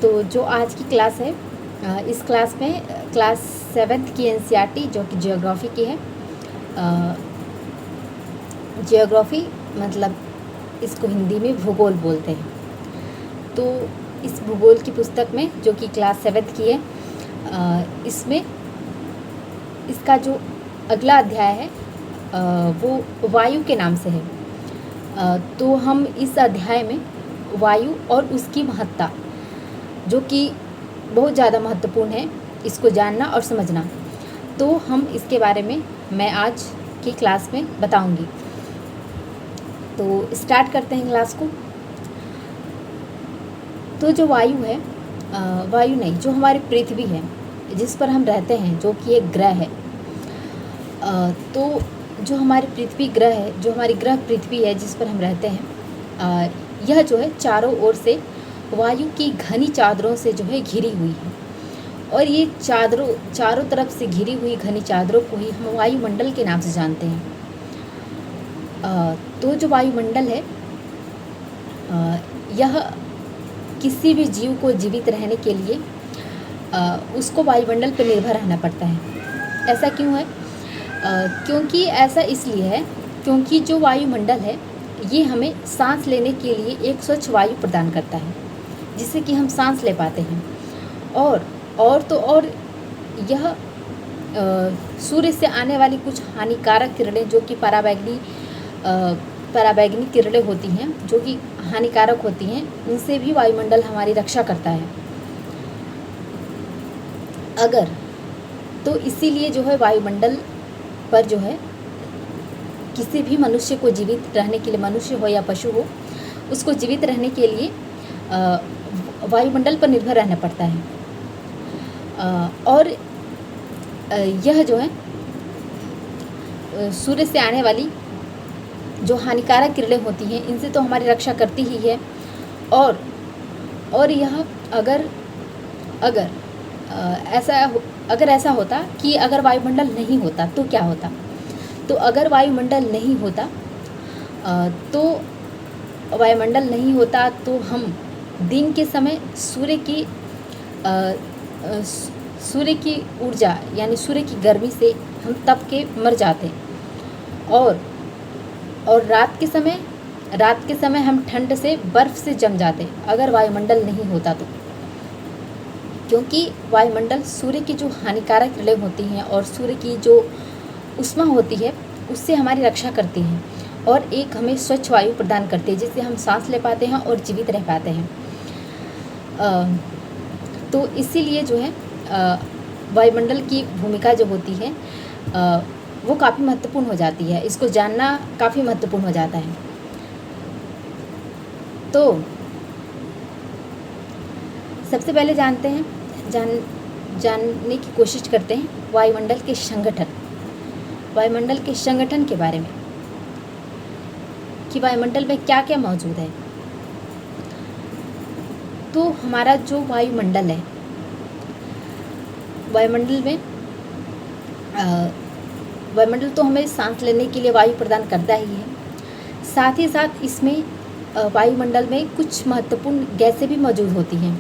तो जो आज की क्लास है, इस क्लास में क्लास 7th की एनसीईआरटी जो कि जियोग्राफी की है। जियोग्राफी मतलब इसको हिंदी में भूगोल बोलते हैं। तो इस भूगोल की पुस्तक में जो कि क्लास 7th की है, इसमें इसका जो अगला अध्याय है वो वायु के नाम से है। तो हम इस अध्याय में वायु और उसकी महत्ता, जो कि बहुत ज़्यादा महत्वपूर्ण है, इसको जानना और समझना, तो हम इसके बारे में मैं आज की क्लास में बताऊंगी। तो स्टार्ट करते हैं क्लास को। तो जो वायु है, वायु नहीं, जो हमारी पृथ्वी है जिस पर हम रहते हैं, जो कि एक ग्रह है। तो जो हमारी पृथ्वी ग्रह है, जो हमारी ग्रह पृथ्वी है जिस पर हम रहते हैं, यह जो है चारों ओर से वायु की घनी चादरों से जो है घिरी हुई है। और ये चारों तरफ से घिरी हुई घनी चादरों को ही हम वायुमंडल के नाम से जानते हैं। तो जो वायुमंडल है, यह किसी भी जीव को जीवित रहने के लिए उसको वायुमंडल पर निर्भर रहना पड़ता है। ऐसा क्यों है? क्योंकि ऐसा इसलिए है क्योंकि जो वायुमंडल है ये हमें सांस लेने के लिए एक स्वच्छ वायु प्रदान करता है, जिससे कि हम सांस ले पाते हैं। और यह सूर्य से आने वाली कुछ हानिकारक किरणें, जो कि पराबैंगनी किरणें होती हैं, जो कि हानिकारक होती हैं, उनसे भी वायुमंडल हमारी रक्षा करता है। तो इसीलिए जो है वायुमंडल पर जो है किसी भी मनुष्य को जीवित रहने के लिए, मनुष्य हो या पशु हो, उसको जीवित रहने के लिए वायुमंडल पर निर्भर रहना पड़ता है। और यह जो है सूर्य से आने वाली जो हानिकारक किरणें होती हैं, इनसे तो हमारी रक्षा करती ही है। और यह अगर ऐसा होता कि अगर वायुमंडल नहीं होता तो क्या होता? तो अगर वायुमंडल नहीं होता तो हम दिन के समय सूर्य की ऊर्जा यानी सूर्य की गर्मी से हम तप के मर जाते। और रात के समय हम ठंड से बर्फ़ से जम जाते अगर वायुमंडल नहीं होता तो। क्योंकि वायुमंडल सूर्य की जो हानिकारक किरणें होती हैं और सूर्य की जो उष्मा होती है, उससे हमारी रक्षा करती हैं और एक हमें स्वच्छ वायु प्रदान करती है, जिससे हम सांस ले पाते हैं और जीवित रह पाते हैं। तो इसीलिए जो है वायुमंडल की भूमिका जो होती है वो काफ़ी महत्वपूर्ण हो जाती है। इसको जानना काफ़ी महत्वपूर्ण हो जाता है। तो सबसे पहले जानने की कोशिश करते हैं वायुमंडल के संगठन के बारे में, कि वायुमंडल में क्या क्या मौजूद है। तो हमारा जो वायुमंडल है, वायुमंडल तो हमें सांस लेने के लिए वायु प्रदान करता ही है। साथ ही साथ इसमें वायुमंडल में कुछ महत्वपूर्ण गैसें भी मौजूद होती हैं,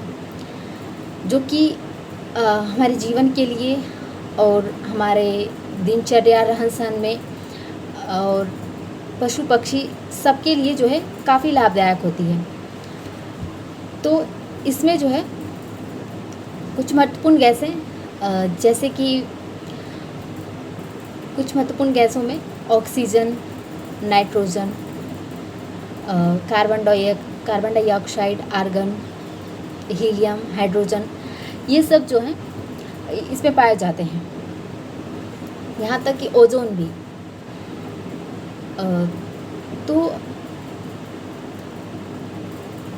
जो कि हमारे जीवन के लिए और हमारे दिनचर्या रहन सहन में और पशु पक्षी सबके लिए जो है काफ़ी लाभदायक होती है। तो इसमें जो है कुछ महत्वपूर्ण गैसें, जैसे कि कुछ महत्वपूर्ण गैसों में oxygen, nitrogen, carbon dioxide, argon, helium, hydrogen, ये सब जो हैं इसमें पाए जाते हैं। यहाँ तक कि ओजोन भी। तो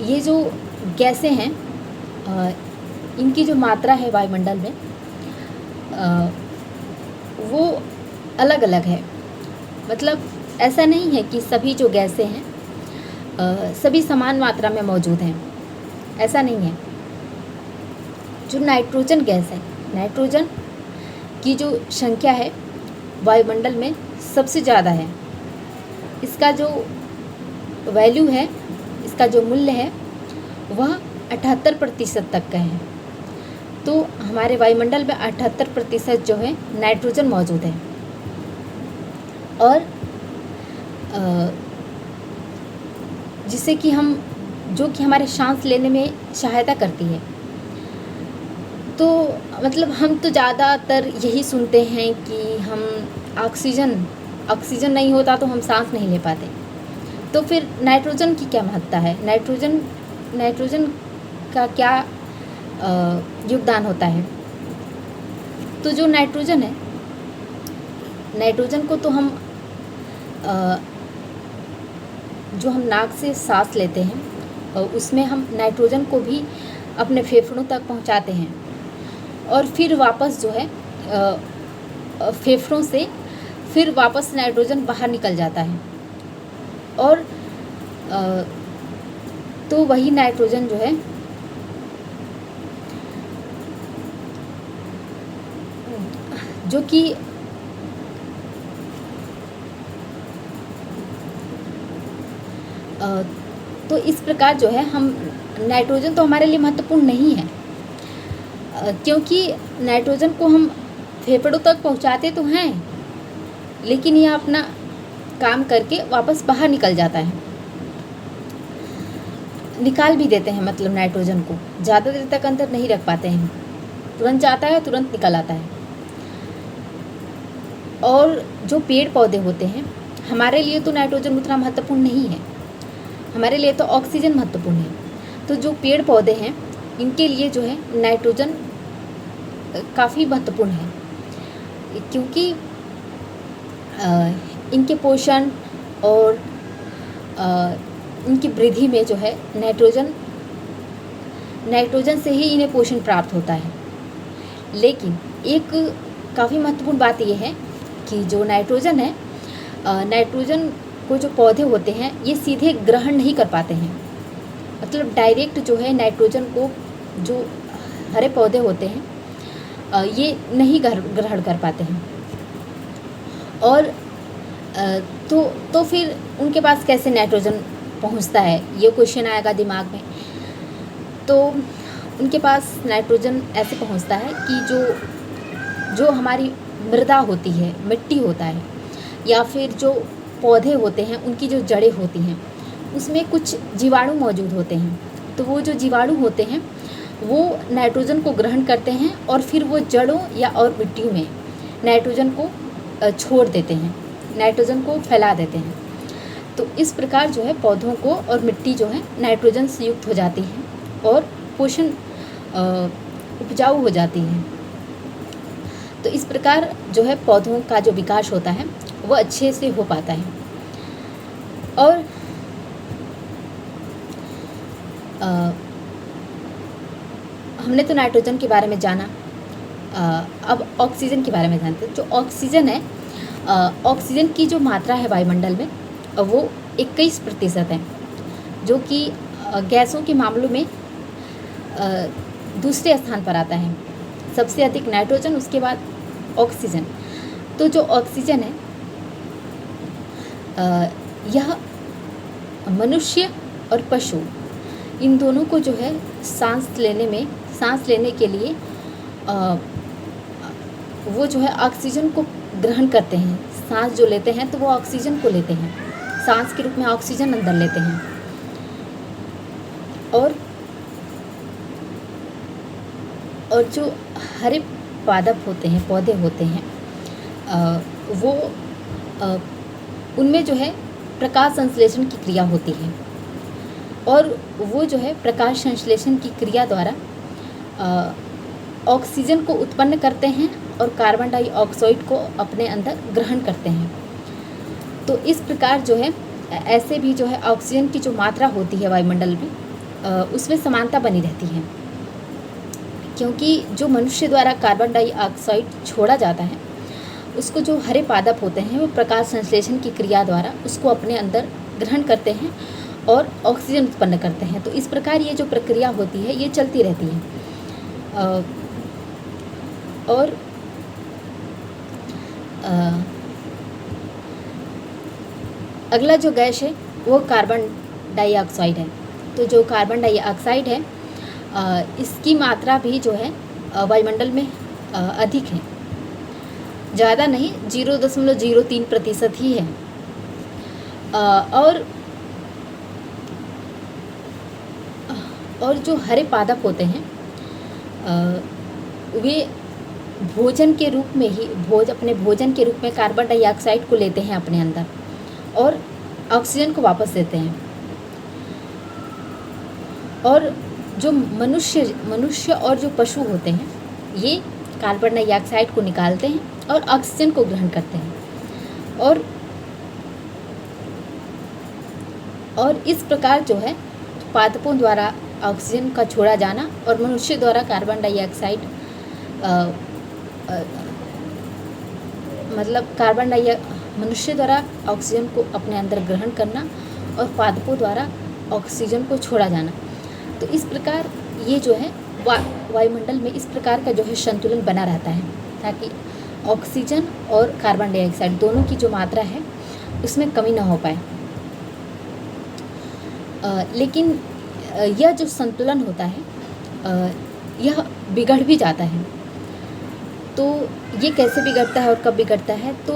ये जो गैसें हैं, इनकी जो मात्रा है वायुमंडल में, वो अलग अलग है। मतलब ऐसा नहीं है कि सभी जो गैसें हैं सभी समान मात्रा में मौजूद हैं, ऐसा नहीं है। जो नाइट्रोजन गैस है, नाइट्रोजन की जो संख्या है वायुमंडल में सबसे ज़्यादा है। इसका जो वैल्यू है, इसका जो मूल्य है, वह 78% तक का है। तो हमारे वायुमंडल में 78% जो है नाइट्रोजन मौजूद है। और जिससे कि हम जो कि हमारे सांस लेने में सहायता करती है। तो मतलब हम तो ज़्यादातर यही सुनते हैं कि हम ऑक्सीजन नहीं होता तो हम सांस नहीं ले पाते। तो फिर नाइट्रोजन की क्या महत्ता है, नाइट्रोजन का क्या योगदान होता है। तो जो नाइट्रोजन है, नाइट्रोजन को तो हम जो हम नाक से सांस लेते हैं उसमें हम नाइट्रोजन को भी अपने फेफड़ों तक पहुंचाते हैं और फिर वापस जो है फेफड़ों से फिर वापस नाइट्रोजन बाहर निकल जाता है। और तो वही नाइट्रोजन जो है जो कि तो इस प्रकार जो है हम नाइट्रोजन तो हमारे लिए महत्वपूर्ण नहीं है, क्योंकि नाइट्रोजन को हम फेफड़ों तक पहुंचाते तो हैं, लेकिन यह अपना काम करके वापस बाहर निकल जाता है, निकाल भी देते हैं। मतलब नाइट्रोजन को ज़्यादा देर तक अंदर नहीं रख पाते हैं, तुरंत जाता है तुरंत निकल आता है। और जो पेड़ पौधे होते हैं, हमारे लिए तो नाइट्रोजन उतना महत्वपूर्ण नहीं है, हमारे लिए तो ऑक्सीजन महत्वपूर्ण है। तो जो पेड़ पौधे हैं इनके लिए जो है नाइट्रोजन काफ़ी महत्वपूर्ण है, क्योंकि इनके पोषण और इनकी वृद्धि में जो है नाइट्रोजन से ही इन्हें पोषण प्राप्त होता है। लेकिन एक काफ़ी महत्वपूर्ण बात यह है कि जो नाइट्रोजन है, नाइट्रोजन को जो पौधे होते हैं ये सीधे ग्रहण नहीं कर पाते हैं। मतलब डायरेक्ट जो है नाइट्रोजन को जो हरे पौधे होते हैं ये नहीं ग्रहण कर पाते हैं। और तो फिर उनके पास कैसे नाइट्रोजन पहुंचता है, ये क्वेश्चन आएगा दिमाग में। तो उनके पास नाइट्रोजन ऐसे पहुंचता है कि जो हमारी मृदा होती है, मिट्टी होता है, या फिर जो पौधे होते हैं उनकी जो जड़ें होती हैं उसमें कुछ जीवाणु मौजूद होते हैं। तो वो जो जीवाणु होते हैं वो नाइट्रोजन को ग्रहण करते हैं और फिर वो जड़ों या और मिट्टियों में नाइट्रोजन को छोड़ देते हैं, नाइट्रोजन को फैला देते हैं। तो इस प्रकार जो है पौधों को और मिट्टी जो है नाइट्रोजन से युक्त हो जाती है और पोषण उपजाऊ हो जाती है। तो इस प्रकार जो है पौधों का जो विकास होता है वो अच्छे से हो पाता है। और हमने तो नाइट्रोजन के बारे में जाना, अब ऑक्सीजन के बारे में जानते हैं। जो ऑक्सीजन है, ऑक्सीजन की जो मात्रा है वायुमंडल में वो 21% है, जो कि गैसों के मामलों में दूसरे स्थान पर आता है। सबसे अधिक नाइट्रोजन, उसके बाद ऑक्सीजन। तो जो ऑक्सीजन है यह मनुष्य और पशु इन दोनों को जो है सांस लेने के लिए वो जो है ऑक्सीजन को ग्रहण करते हैं। सांस जो लेते हैं तो वो ऑक्सीजन को लेते हैं, सांस के रूप में ऑक्सीजन अंदर लेते हैं। और जो हरे पादप होते हैं, पौधे होते हैं, वो उनमें जो है प्रकाश संश्लेषण की क्रिया होती है और वो जो है प्रकाश संश्लेषण की क्रिया द्वारा ऑक्सीजन को उत्पन्न करते हैं और कार्बन डाइऑक्साइड को अपने अंदर ग्रहण करते हैं। तो इस प्रकार जो है ऐसे भी जो है ऑक्सीजन की जो मात्रा होती है वायुमंडल में उसमें समानता बनी रहती है, क्योंकि जो मनुष्य द्वारा कार्बन डाइऑक्साइड छोड़ा जाता है उसको जो हरे पादप होते हैं वो प्रकाश संश्लेषण की क्रिया द्वारा उसको अपने अंदर ग्रहण करते हैं और ऑक्सीजन उत्पन्न करते हैं। तो इस प्रकार ये जो प्रक्रिया होती है ये चलती रहती है। और अगला जो गैस है वो कार्बन डाइऑक्साइड है। तो जो कार्बन डाइऑक्साइड है इसकी मात्रा भी जो है वायुमंडल में अधिक है, ज़्यादा नहीं, 0.03% ही है। और जो हरे पादप होते हैं वे भोजन के रूप में ही अपने भोजन के रूप में कार्बन डाइऑक्साइड को लेते हैं अपने अंदर और ऑक्सीजन को वापस देते हैं। और जो मनुष्य और जो पशु होते हैं ये कार्बन डाइऑक्साइड को निकालते हैं और ऑक्सीजन को ग्रहण करते हैं। और इस प्रकार जो है पादपों द्वारा ऑक्सीजन का छोड़ा जाना और मनुष्य द्वारा कार्बन डाइऑक्साइड मनुष्य द्वारा ऑक्सीजन को अपने अंदर ग्रहण करना और पादपों द्वारा ऑक्सीजन को छोड़ा जाना। तो इस प्रकार ये जो है वायुमंडल में इस प्रकार का जो है संतुलन बना रहता है, ताकि ऑक्सीजन और कार्बन डाइऑक्साइड दोनों की जो मात्रा है उसमें कमी ना हो पाए। लेकिन यह जो संतुलन होता है यह बिगड़ भी जाता है। तो ये कैसे बिगड़ता है और कब बिगड़ता है? तो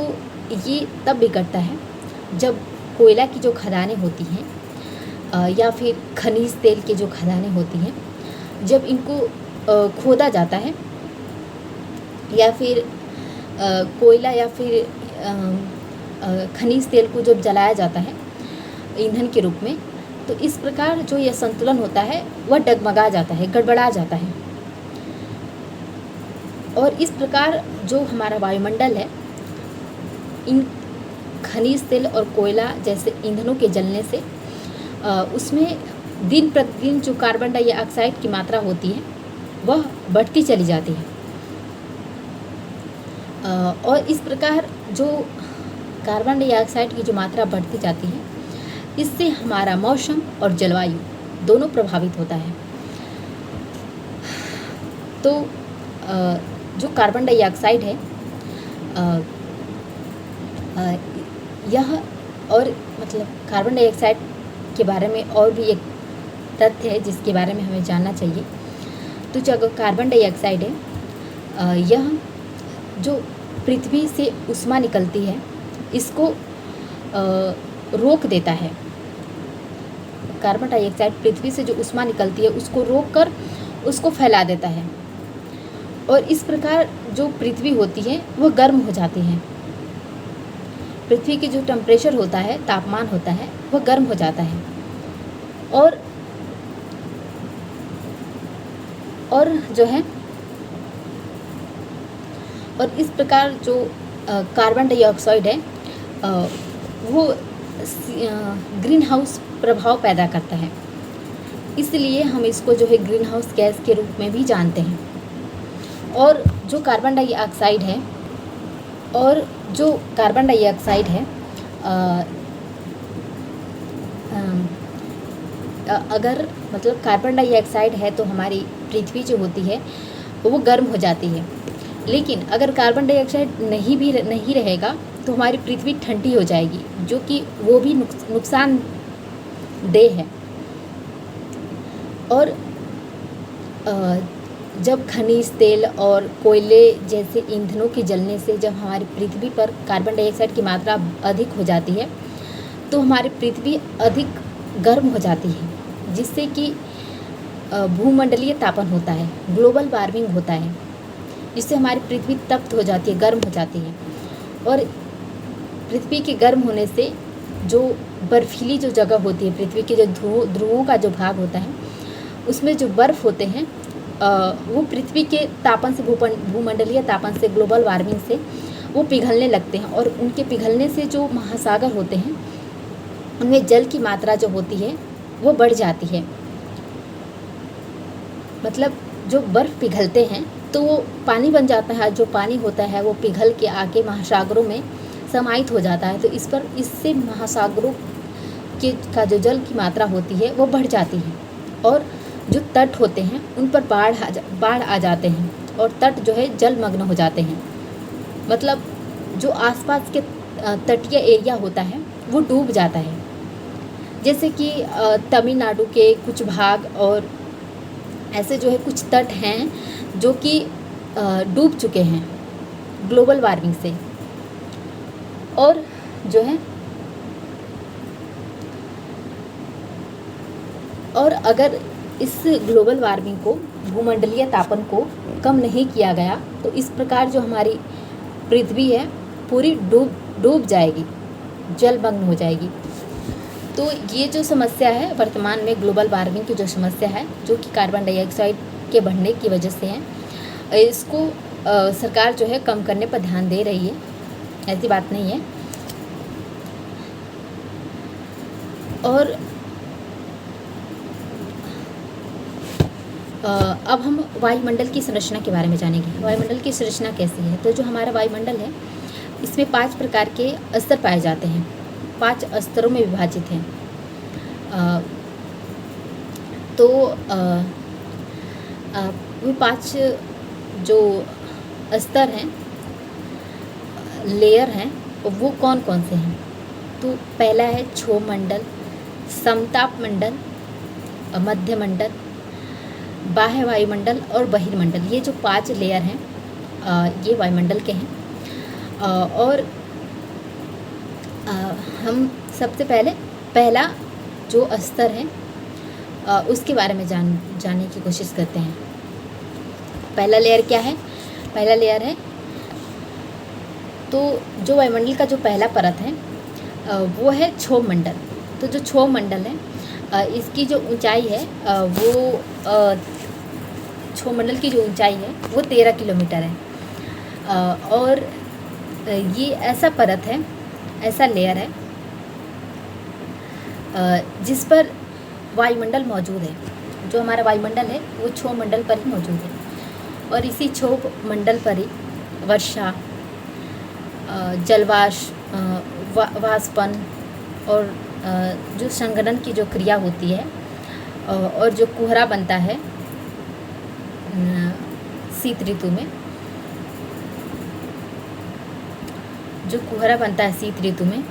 ये तब बिगड़ता है जब कोयला की जो खदानें होती हैं या फिर खनिज तेल की जो खदानें होती हैं, जब इनको खोदा जाता है या फिर कोयला या फिर खनिज तेल को जब जलाया जाता है ईंधन के रूप में, तो इस प्रकार जो यह संतुलन होता है वह डगमगा जाता है, गड़बड़ा जाता है। और इस प्रकार जो हमारा वायुमंडल है इन खनिज तेल और कोयला जैसे ईंधनों के जलने से उसमें दिन प्रतिदिन जो कार्बन डाइऑक्साइड की मात्रा होती है वह बढ़ती चली जाती है। और इस प्रकार जो कार्बन डाइऑक्साइड की जो मात्रा बढ़ती जाती है इससे हमारा मौसम और जलवायु दोनों प्रभावित होता है। तो जो कार्बन डाइऑक्साइड है यह और कार्बन डाइऑक्साइड के बारे में और भी एक तथ्य है जिसके बारे में हमें जानना चाहिए। तो जो कार्बन डाइऑक्साइड है यह जो पृथ्वी से ऊष्मा निकलती है इसको रोक देता है। कार्बन डाइऑक्साइड पृथ्वी से जो ऊष्मा निकलती है उसको रोक कर उसको फैला देता है और इस प्रकार जो पृथ्वी होती है वह गर्म हो जाती है। पृथ्वी की जो टेम्परेचर होता है, तापमान होता है, वह गर्म हो जाता है और जो है और इस प्रकार जो कार्बन डाइऑक्साइड है वो ग्रीन हाउस प्रभाव पैदा करता है। इसलिए हम इसको जो है ग्रीन हाउस गैस के रूप में भी जानते हैं। और जो कार्बन डाइऑक्साइड है अगर कार्बन डाइऑक्साइड है तो हमारी पृथ्वी जो होती है वो गर्म हो जाती है। लेकिन अगर कार्बन डाइऑक्साइड नहीं रहेगा तो हमारी पृथ्वी ठंडी हो जाएगी, जो कि वो भी नुकसानदेह है। और जब खनिज तेल और कोयले जैसे ईंधनों के जलने से जब हमारी पृथ्वी पर कार्बन डाइऑक्साइड की मात्रा अधिक हो जाती है तो हमारी पृथ्वी अधिक गर्म हो जाती है, जिससे कि भूमंडलीय तापन होता है, ग्लोबल वार्मिंग होता है, जिससे हमारी पृथ्वी तप्त हो जाती है, गर्म हो जाती है। और पृथ्वी के गर्म होने से जो बर्फीली जो जगह होती है, पृथ्वी के जो ध्रुवों का जो भाग होता है उसमें जो बर्फ़ होते हैं वो पृथ्वी के तापन से, भूमंडलीय तापन से, ग्लोबल वार्मिंग से वो पिघलने लगते हैं और उनके पिघलने से जो महासागर होते हैं उनमें जल की मात्रा जो होती है वो बढ़ जाती है। जो बर्फ़ पिघलते हैं तो वो पानी बन जाता है, जो पानी होता है वो पिघल के आके महासागरों में समाहित हो जाता है। तो इससे महासागरों का जो जल की मात्रा होती है वो बढ़ जाती है और जो तट होते हैं उन पर बाढ़ आ जाते हैं और तट जो है जलमग्न हो जाते हैं। जो आसपास के तटीय एरिया होता है वो डूब जाता है, जैसे कि तमिलनाडु के कुछ भाग और ऐसे जो है कुछ तट हैं जो कि डूब चुके हैं ग्लोबल वार्मिंग से। और जो है और अगर इस ग्लोबल वार्मिंग को, भूमंडलीय तापन को कम नहीं किया गया तो इस प्रकार जो हमारी पृथ्वी है पूरी डूब जाएगी, जलमग्न हो जाएगी। तो ये जो समस्या है वर्तमान में, ग्लोबल वार्मिंग की जो समस्या है जो कि कार्बन डाइऑक्साइड के बढ़ने की वजह से है, इसको सरकार जो है कम करने पर ध्यान दे रही है, ऐसी बात नहीं है। और अब हम वायुमंडल की संरचना के बारे में जानेंगे। वायुमंडल की संरचना कैसी है? तो जो हमारा वायुमंडल है इसमें 5 प्रकार के स्तर पाए जाते हैं, 5 स्तरों में विभाजित हैं। तो वो 5 जो स्तर हैं, लेयर हैं, वो कौन कौन से हैं? तो पहला है क्षोभमंडल, समताप मंडल, मध्य मंडल, बाह्य वायुमंडल और बहिर्मंडल। ये जो 5 लेयर हैं ये वायुमंडल के हैं। और हम सबसे पहला जो स्तर है उसके बारे में जानने की कोशिश करते हैं। पहला लेयर क्या है? पहला लेयर है, तो जो वायुमंडल का जो पहला परत है वो है क्षोभमंडल। तो जो क्षोभमंडल है इसकी जो ऊंचाई है वो क्षोभमंडल की जो ऊंचाई है वो 13 किलोमीटर है। और ये ऐसा परत है, ऐसा लेयर है जिस पर वायुमंडल मौजूद है। जो हमारा वायुमंडल है वो क्षोभमंडल पर ही मौजूद है और इसी क्षोभमंडल पर ही वर्षा, वाष्पन और जो संघनन की जो क्रिया होती है और जो कोहरा बनता है शीत ऋतु में, जो कोहरा बनता है शीत ऋतु में,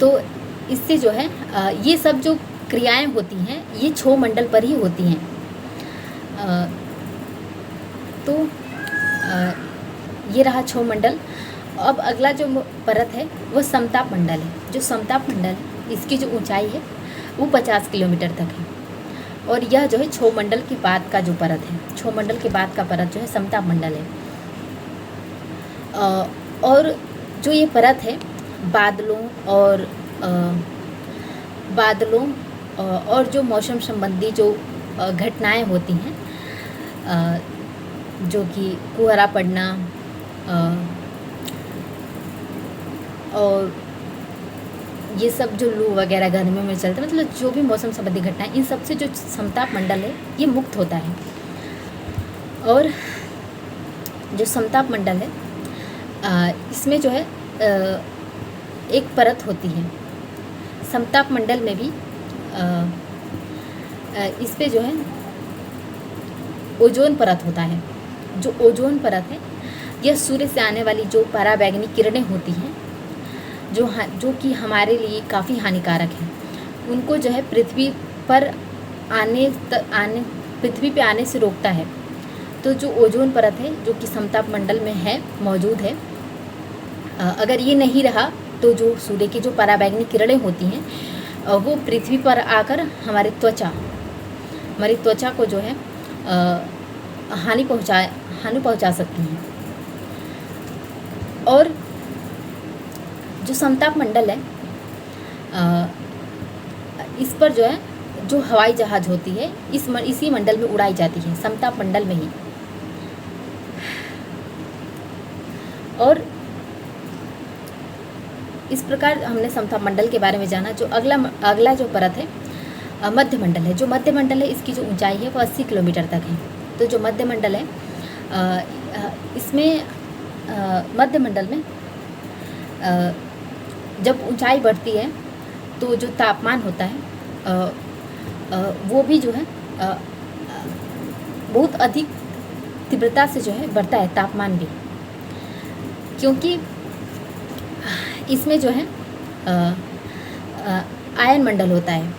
तो इससे जो है ये सब जो क्रियाएं होती हैं ये क्षोभमंडल पर ही होती हैं। तो ये रहा क्षोभमंडल। अब अगला जो परत है वो समताप मंडल है। जो समताप मंडल है इसकी जो ऊंचाई है वो 50 किलोमीटर तक है और यह जो है क्षोभमंडल के बाद का जो परत है, क्षोभमंडल के बाद का परत जो है समताप मंडल है। और जो ये परत है बादलों और जो मौसम संबंधी जो घटनाएं होती हैं, जो कि कोहरा पड़ना और ये सब जो लू वगैरह गर्मियों में चलते, मतलब जो भी मौसम संबंधी घटनाएं, इन सब से जो समताप मंडल है ये मुक्त होता है। और जो समताप मंडल है इसमें जो है एक परत होती है। समताप मंडल में भी इस पे जो है ओजोन परत होता है। जो ओजोन परत है यह सूर्य से आने वाली जो पराबैंगनी किरणें होती हैं जो कि हमारे लिए काफ़ी हानिकारक हैं, उनको जो है पृथ्वी पे आने से रोकता है। तो जो ओजोन परत है जो कि समताप मंडल में है, मौजूद है, अगर ये नहीं रहा तो जो सूर्य की जो पराबैंगनी किरणें होती हैं वो पृथ्वी पर आकर हमारी त्वचा को जो है हानि पहुंचा सकती हैं। और जो समताप मंडल है इस पर जो है जो हवाई जहाज़ होती है इसी मंडल में उड़ाई जाती है, समताप मंडल में ही। और इस प्रकार हमने समताप मंडल के बारे में जाना। जो अगला जो परत है मध्य मंडल है। जो मध्य मंडल है इसकी जो ऊंचाई है वो 80 किलोमीटर तक है। तो जो मध्य मंडल है इसमें मध्य मंडल में जब ऊंचाई बढ़ती है तो जो तापमान होता है वो भी जो है बहुत अधिक तीव्रता से जो है बढ़ता है, तापमान भी, क्योंकि इसमें जो है आयन मंडल होता है,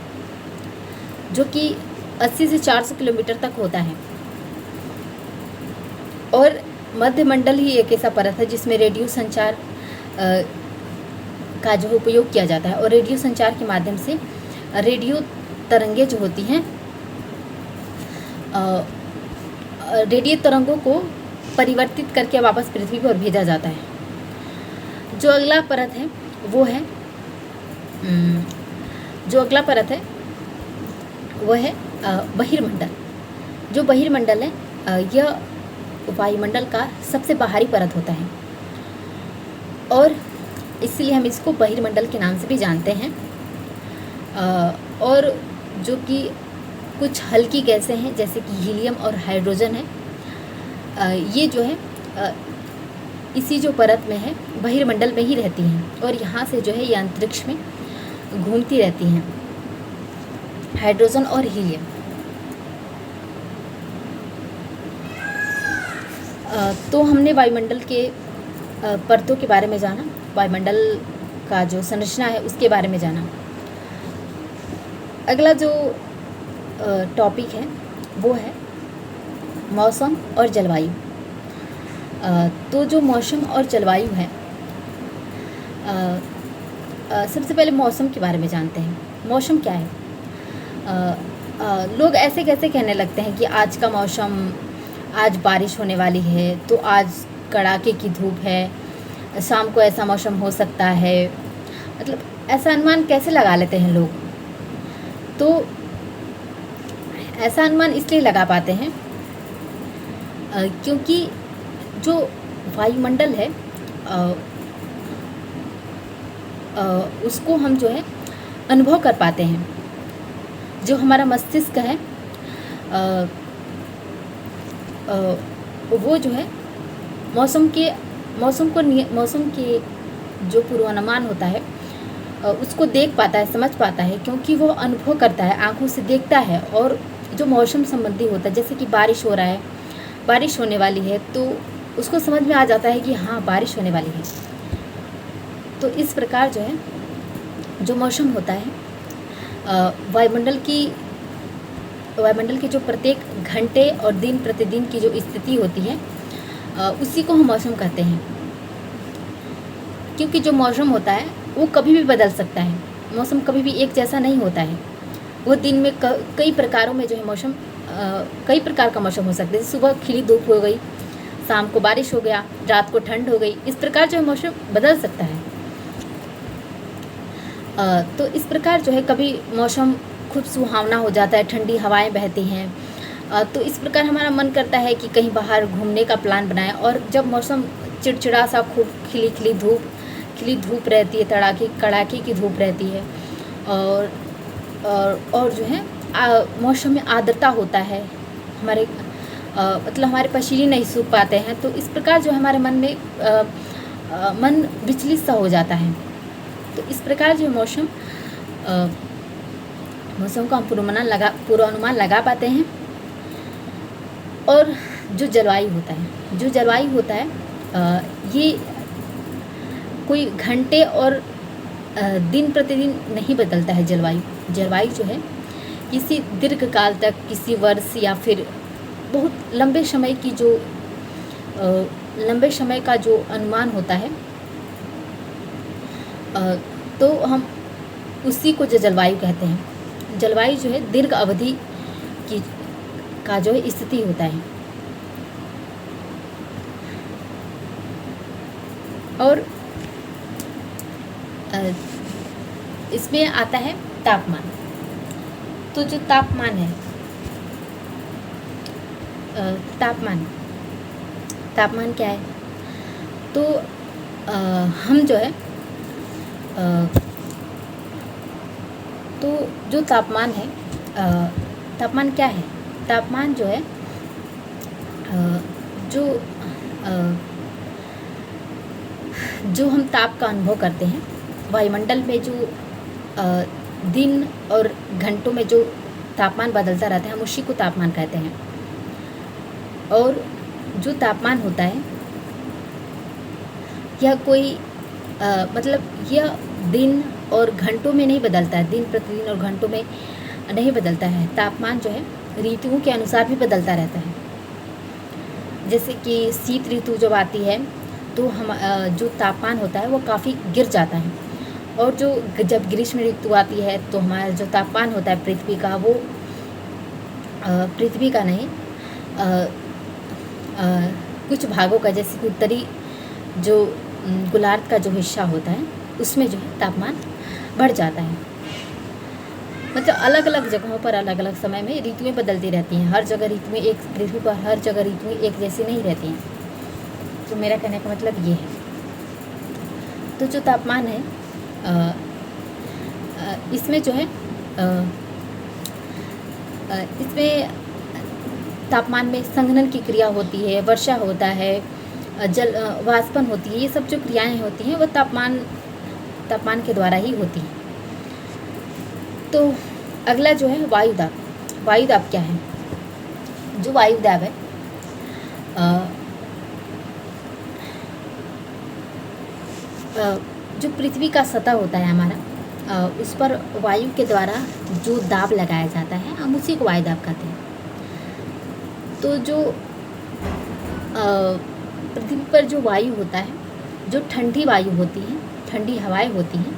जो कि 80 से 400 किलोमीटर तक होता है। और मध्य मंडल ही एक ऐसा परत है जिसमें रेडियो संचार का जो उपयोग किया जाता है, और रेडियो संचार के माध्यम से रेडियो तरंगें जो होती हैं, रेडियो तरंगों को परिवर्तित करके वापस पृथ्वी पर भेजा जाता है। जो अगला परत है वो है बहिर्मंडल। जो बहिर्मंडल है यह वायुमंडल का सबसे बाहरी परत होता है, और इसलिए हम इसको बहिर्मंडल के नाम से भी जानते हैं। और जो कि कुछ हल्की गैसें हैं जैसे कि हीलियम और हाइड्रोजन है, ये जो है इसी जो परत में है, बहिर्मंडल में ही रहती हैं, और यहाँ से जो है ये अंतरिक्ष में घूमती रहती हैं, हाइड्रोजन और हीलियम। तो हमने वायुमंडल के परतों के बारे में जाना, वायुमंडल का जो संरचना है उसके बारे में जाना। अगला जो टॉपिक है वो है मौसम और जलवायु। तो जो मौसम और जलवायु है, सबसे पहले मौसम के बारे में जानते हैं। मौसम क्या है? लोग ऐसे कैसे कहने लगते हैं कि आज का मौसम, आज बारिश होने वाली है, तो आज कड़ाके की धूप है, शाम को ऐसा मौसम हो सकता है। मतलब ऐसा अनुमान कैसे लगा लेते हैं लोग? तो ऐसा अनुमान इसलिए लगा पाते हैं क्योंकि जो वायुमंडल है उसको हम जो है अनुभव कर पाते हैं। जो हमारा मस्तिष्क है वो जो है मौसम के जो पूर्वानुमान होता है उसको देख पाता है, समझ पाता है, क्योंकि वो अनुभव करता है, आंखों से देखता है। और जो मौसम संबंधी होता है, जैसे कि बारिश हो रहा है, बारिश होने वाली है, तो उसको समझ में आ जाता है कि हाँ बारिश होने वाली है। तो इस प्रकार जो है जो मौसम होता है वायुमंडल के जो प्रत्येक घंटे और दिन प्रतिदिन की जो स्थिति होती है उसी को हम मौसम कहते हैं। क्योंकि जो मौसम होता है वो कभी भी बदल सकता है, मौसम कभी भी एक जैसा नहीं होता है। वो दिन में कई प्रकारों में जो है मौसम, कई प्रकार का मौसम हो सकता है। सुबह खिली धूप हो गई, शाम को बारिश हो गया, रात को ठंड हो गई, इस प्रकार जो है मौसम बदल सकता है। तो इस प्रकार जो है कभी मौसम खूब सुहावना हो जाता है, ठंडी हवाएं बहती हैं, तो इस प्रकार हमारा मन करता है कि कहीं बाहर घूमने का प्लान बनाएं। और जब मौसम चिड़चिड़ा सा, खूब खिली धूप रहती है, कड़ाके की धूप रहती है, और जो है मौसम में आर्द्रता होता है, हमारे मतलब हमारे पसीने नहीं सूख पाते हैं, तो इस प्रकार जो हमारे मन में मन विचलित सा हो जाता है। तो इस प्रकार जो मौसम का हम पूर्वानुमान लगा पाते हैं। और जो जलवायु होता है ये कोई घंटे और दिन प्रतिदिन नहीं बदलता है। जलवायु जो है किसी दीर्घकाल तक, किसी वर्ष या फिर बहुत लंबे समय का जो अनुमान होता है, तो हम उसी को जो जलवायु कहते हैं। जलवायु जो है दीर्घ अवधि का जो है स्थिति होता है। और इसमें आता है तापमान। तो जो तापमान है, तापमान क्या है? तो हम जो है तो जो तापमान है, तापमान क्या है? तापमान जो है जो हम ताप का अनुभव करते हैं, वायुमंडल में जो दिन और घंटों में जो तापमान बदलता रहता है, हम उसी को तापमान कहते हैं। और जो तापमान होता है यह कोई मतलब यह दिन और घंटों में नहीं बदलता है, दिन प्रतिदिन और घंटों में नहीं बदलता है। तापमान जो है ऋतुओं के अनुसार भी बदलता रहता है। जैसे कि शीत ऋतु जब आती है तो हम जो तापमान होता है वो काफ़ी गिर जाता है, और जो जब ग्रीष्म ऋतु आती है तो हमारा जो तापमान होता है पृथ्वी का, वो पृथ्वी का नहीं कुछ भागों का, जैसे कि उत्तरी जो गोलार्ध का जो हिस्सा होता है उसमें जो है तापमान बढ़ जाता है। मतलब अलग अलग जगहों पर अलग अलग समय में ऋतुएं बदलती रहती हैं। हर जगह ऋतुएं एक पृथ्वी पर हर जगह ऋतुएं एक जैसी नहीं रहती हैं। तो मेरा कहने का मतलब ये है। तो जो तापमान है इसमें जो है इसमें तापमान में संघनन की क्रिया होती है, वर्षा होता है, जल वाष्पन होती है। ये सब जो क्रियाएं होती हैं वो तापमान के द्वारा ही होती हैं। तो अगला जो है वायुदाब। वायुदाब क्या है? जो वायुदाब है जो पृथ्वी का सतह होता है हमारा, उस पर वायु के द्वारा जो दाब लगाया जाता है हम उसी को वायुदाब कहते हैं। तो जो पृथ्वी पर जो वायु होता है, जो ठंडी वायु होती है, ठंडी हवाएं होती हैं,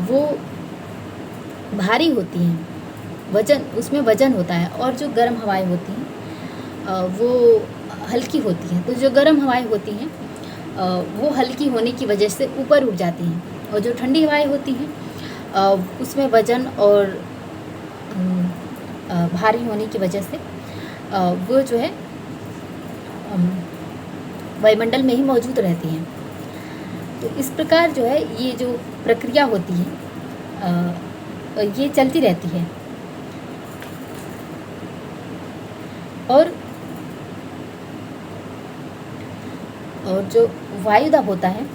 वो भारी होती हैं, वजन उसमें वजन होता है। और जो गर्म हवाएं होती हैं वो हल्की होती हैं। तो जो गर्म हवाएं होती हैं वो हल्की होने की वजह से ऊपर उठ जाती हैं, और जो ठंडी हवाएं होती हैं उसमें वजन और भारी होने की वजह से वो जो है वायुमंडल में ही मौजूद रहती हैं। तो इस प्रकार जो है ये जो प्रक्रिया होती है ये चलती रहती है। और जो वायुदाब होता है,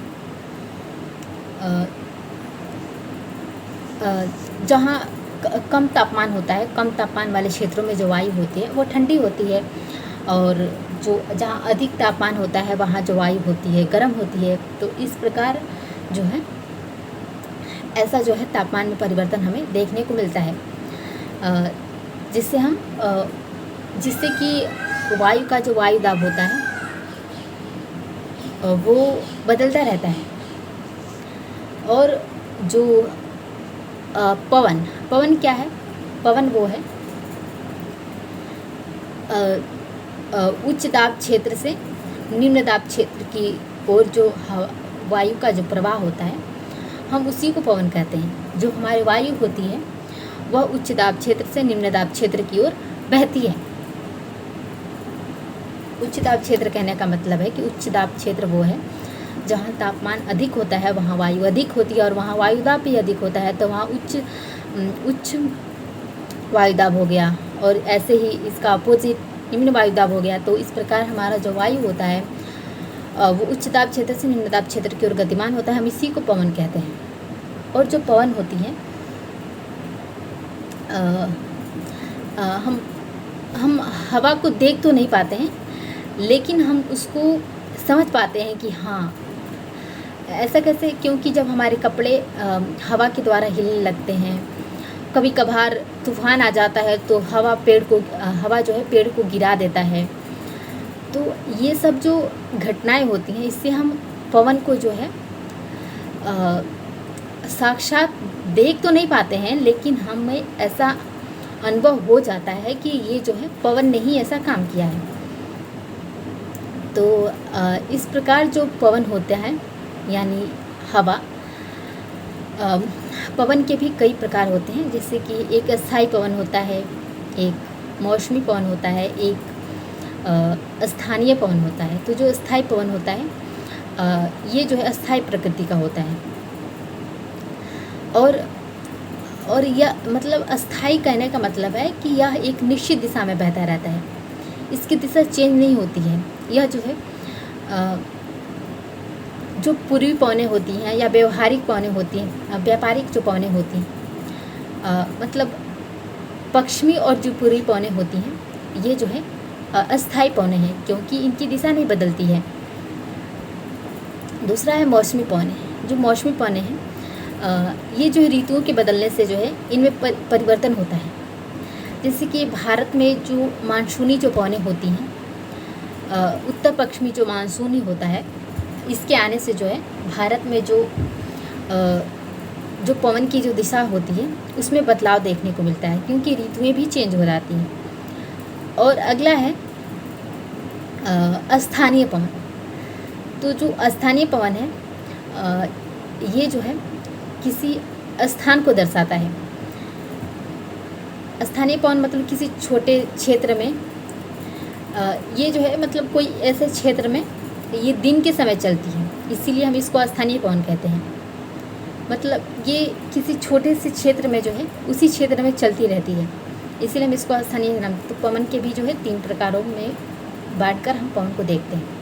जहाँ कम तापमान होता है, कम तापमान वाले क्षेत्रों में जो वायु होती है वो ठंडी होती है, और जो जहाँ अधिक तापमान होता है वहाँ जो वायु होती है गर्म होती है। तो इस प्रकार जो है ऐसा जो है तापमान में परिवर्तन हमें देखने को मिलता है, जिससे कि वायु का जो वायुदाब होता है वो बदलता रहता है। और जो पवन क्या है? पवन वो है उच्च दाब क्षेत्र से निम्न दाब क्षेत्र की ओर जो वायु का जो प्रवाह होता है हम उसी को पवन कहते हैं। जो हमारी वायु होती है वह उच्च दाब क्षेत्र से निम्न दाब क्षेत्र की ओर बहती है। उच्च दाब क्षेत्र कहने का मतलब है कि उच्च दाब क्षेत्र वो है जहाँ तापमान अधिक होता है, वहाँ वायु अधिक होती है, और वहाँ वायुदाब भी अधिक होता है, तो वहाँ उच्च वायुदाब हो गया। और ऐसे ही इसका अपोजिट निम्न वायुदाब हो गया। तो इस प्रकार हमारा जो वायु होता है वो उच्च दाब क्षेत्र से निम्न दाब क्षेत्र की ओर गतिमान होता है, हम इसी को पवन कहते हैं। और जो पवन होती है हम हवा को देख तो नहीं पाते हैं, लेकिन हम उसको समझ पाते हैं कि हाँ ऐसा कैसे, क्योंकि जब हमारे कपड़े हवा के द्वारा हिलने लगते हैं, कभी कभार तूफान आ जाता है तो हवा जो है पेड़ को गिरा देता है। तो ये सब जो घटनाएं होती हैं इससे हम पवन को जो है साक्षात देख तो नहीं पाते हैं, लेकिन हमें ऐसा अनुभव हो जाता है कि ये जो है पवन ने ही ऐसा काम किया है। तो इस प्रकार जो पवन होता है यानी हवा, पवन के भी कई प्रकार होते हैं। जैसे कि एक अस्थाई पवन होता है, एक मौसमी पवन होता है, एक स्थानीय पवन होता है। तो जो अस्थाई पवन होता है ये जो है अस्थाई प्रकृति का होता है। और यह मतलब अस्थाई कहने का मतलब है कि यह एक निश्चित दिशा में बहता रहता है, इसकी दिशा चेंज नहीं होती है। यह जो है जो पूर्वी पवनें होती हैं या व्यवहारिक पवनें होती हैं, व्यापारिक जो पवनें होती हैं, मतलब पश्चिमी और जो पूर्वी पवनें होती हैं ये जो है अस्थाई पवनें हैं, क्योंकि इनकी दिशा नहीं बदलती है। दूसरा है मौसमी पवनें। जो मौसमी पवनें हैं ये जो है ऋतुओं के बदलने से जो है इनमें परिवर्तन होता है। जैसे कि भारत में जो मानसूनी जो पवनें होती हैं, उत्तर पश्चिमी जो मानसूनी होता है, इसके आने से जो है भारत में जो पवन की जो दिशा होती है उसमें बदलाव देखने को मिलता है, क्योंकि ऋतुएं भी चेंज हो जाती हैं। और अगला है स्थानीय पवन। तो जो स्थानीय पवन है ये जो है किसी स्थान को दर्शाता है। स्थानीय पवन मतलब किसी छोटे क्षेत्र में ये जो है मतलब कोई ऐसे क्षेत्र में ये दिन के समय चलती है, इसीलिए हम इसको स्थानीय पवन कहते हैं। मतलब ये किसी छोटे से क्षेत्र में जो है उसी क्षेत्र में चलती रहती है, इसीलिए हम इसको स्थानीय नाम। तो पवन के भी जो है 3 प्रकारों में बांटकर हम पवन को देखते हैं।